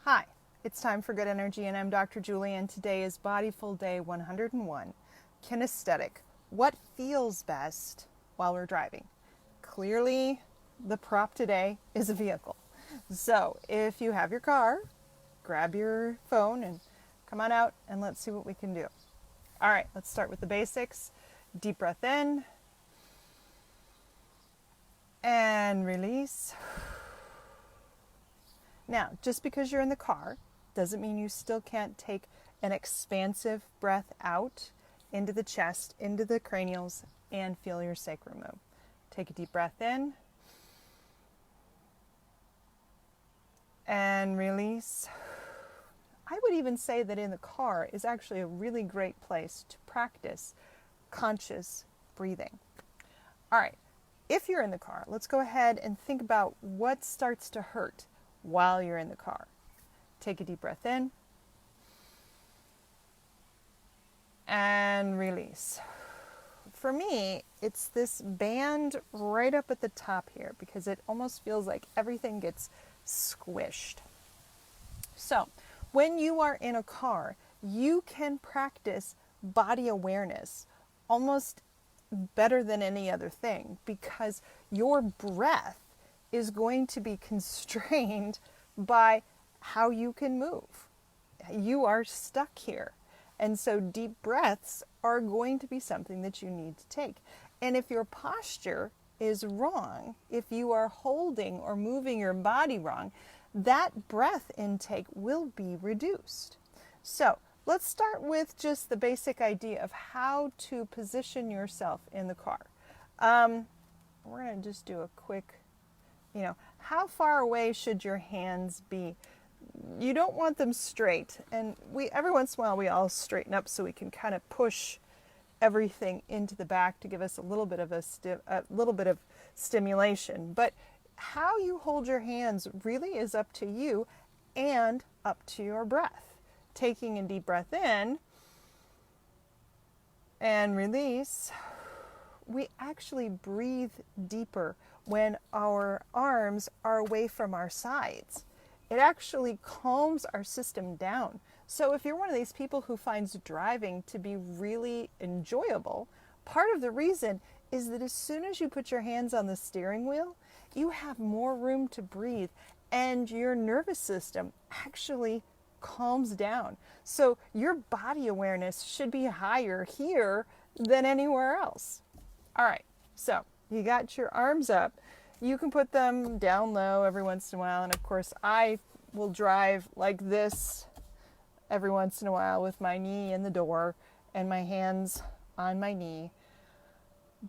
Hi, it's time for Good Energy, and I'm Dr. Julie, and today is Bodyful Day 101. Kinesthetic. What feels best while we're driving? Clearly, the prop today is a vehicle. So if you have your car, grab your phone and come on out and let's see what we can do. All right, let's start with the basics. Deep breath in and release. Now, just because you're in the car doesn't mean you still can't take an expansive breath out into the chest, into the cranials, and feel your sacrum move. Take a deep breath in and release. I would even say that in the car is actually a really great place to practice conscious breathing. All right, if you're in the car, let's go ahead and think about what starts to hurt while you're in the car. Take a deep breath in and release. For me, it's this band right up at the top here because it almost feels like everything gets squished. So, when you are in a car, you can practice body awareness almost better than any other thing because your breath is going to be constrained by how you can move. You are stuck here. And so deep breaths are going to be something that you need to take. And if your posture is wrong, if you are holding or moving your body wrong, that breath intake will be reduced. So let's start with just the basic idea of how to position yourself in the car. We're going to just do a quick, how far away should your hands be? You don't want them straight. And every once in a while we all straighten up so we can kind of push everything into the back to give us a little bit of stimulation. But how you hold your hands really is up to you and up to your breath. Taking a deep breath in and release, we actually breathe deeper when our arms are away from our sides. It actually calms our system down. So if you're one of these people who finds driving to be really enjoyable, part of the reason is that as soon as you put your hands on the steering wheel, you have more room to breathe and your nervous system actually calms down. So your body awareness should be higher here than anywhere else. All right, so you got your arms up. You can put them down low every once in a while. And of course, I will drive like this every once in a while with my knee in the door and my hands on my knee.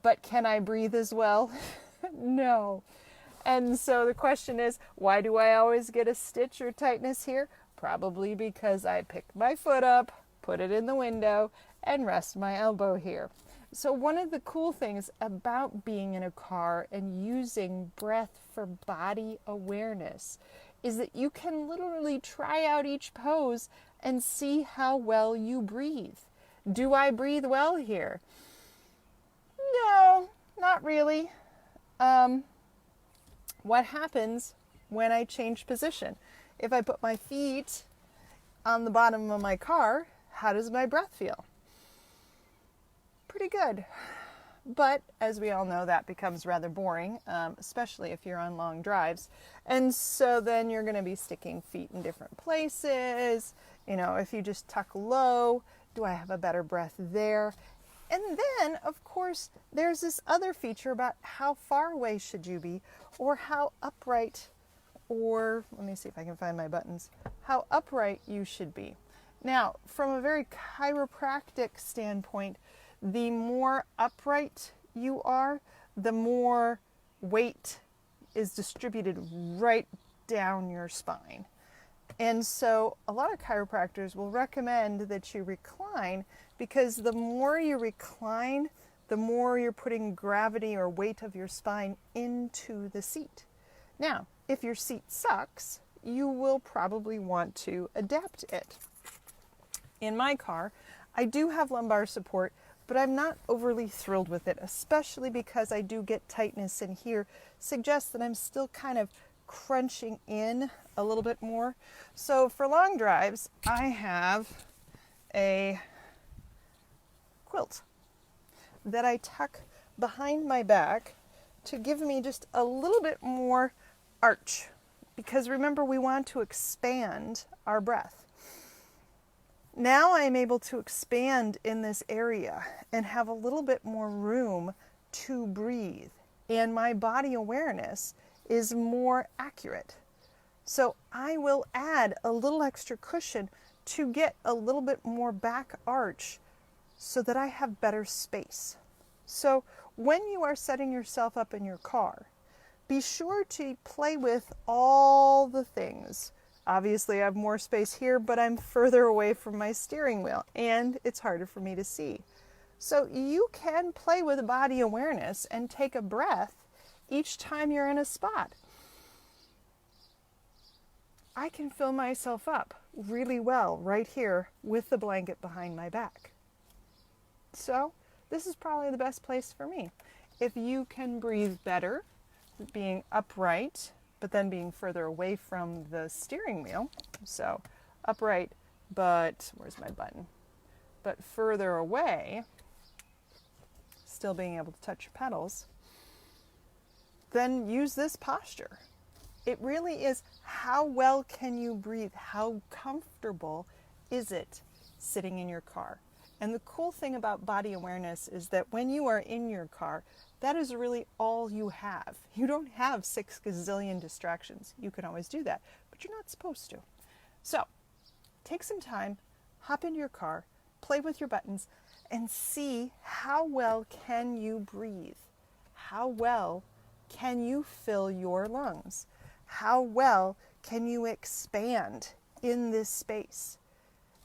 But can I breathe as well? No. And so the question is, why do I always get a stitch or tightness here? Probably because I pick my foot up, put it in the window, and rest my elbow here. So one of the cool things about being in a car and using breath for body awareness is that you can literally try out each pose and see how well you breathe. Do I breathe well here? No, not really. What happens when I change position? If I put my feet on the bottom of my car, how does my breath feel? Pretty good. But as we all know, that becomes rather boring, especially if you're on long drives. And so then you're going to be sticking feet in different places. If you just tuck low, do I have a better breath there? And then, of course, there's this other feature about how far away should you be or how upright, or let me see if I can find my buttons, how upright you should be. Now, from a very chiropractic standpoint, the more upright you are, the more weight is distributed right down your spine. And so a lot of chiropractors will recommend that you recline because the more you recline, the more you're putting gravity or weight of your spine into the seat. Now, if your seat sucks, you will probably want to adapt it. In my car, I do have lumbar support, but I'm not overly thrilled with it, especially because I do get tightness in here. Suggests that I'm still kind of crunching in a little bit more. So for long drives, I have a quilt that I tuck behind my back to give me just a little bit more arch. Because remember, we want to expand our breath. Now I'm able to expand in this area and have a little bit more room to breathe. And my body awareness is more accurate. So I will add a little extra cushion to get a little bit more back arch so that I have better space. So when you are setting yourself up in your car, be sure to play with all the things. Obviously, I have more space here, but I'm further away from my steering wheel, and it's harder for me to see. So you can play with body awareness and take a breath each time you're in a spot. I can fill myself up really well right here with the blanket behind my back. So this is probably the best place for me. If you can breathe better, being upright, but then being further away from the steering wheel. So upright, but where's my button? But further away, still being able to touch your pedals, then use this posture. It really is, how well can you breathe? How comfortable is it sitting in your car? And the cool thing about body awareness is that when you are in your car, that is really all you have. You don't have 6 gazillion distractions. You can always do that, but you're not supposed to. So take some time, hop into your car, play with your buttons, and see how well can you breathe? How well can you fill your lungs? How well can you expand in this space?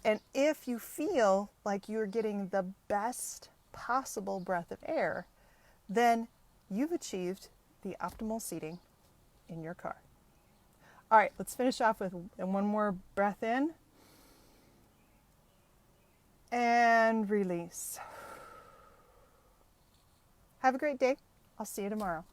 And if you feel like you're getting the best possible breath of air, then you've achieved the optimal seating in your car. All right, let's finish off with one more breath in and release. Have a great day. I'll see you tomorrow.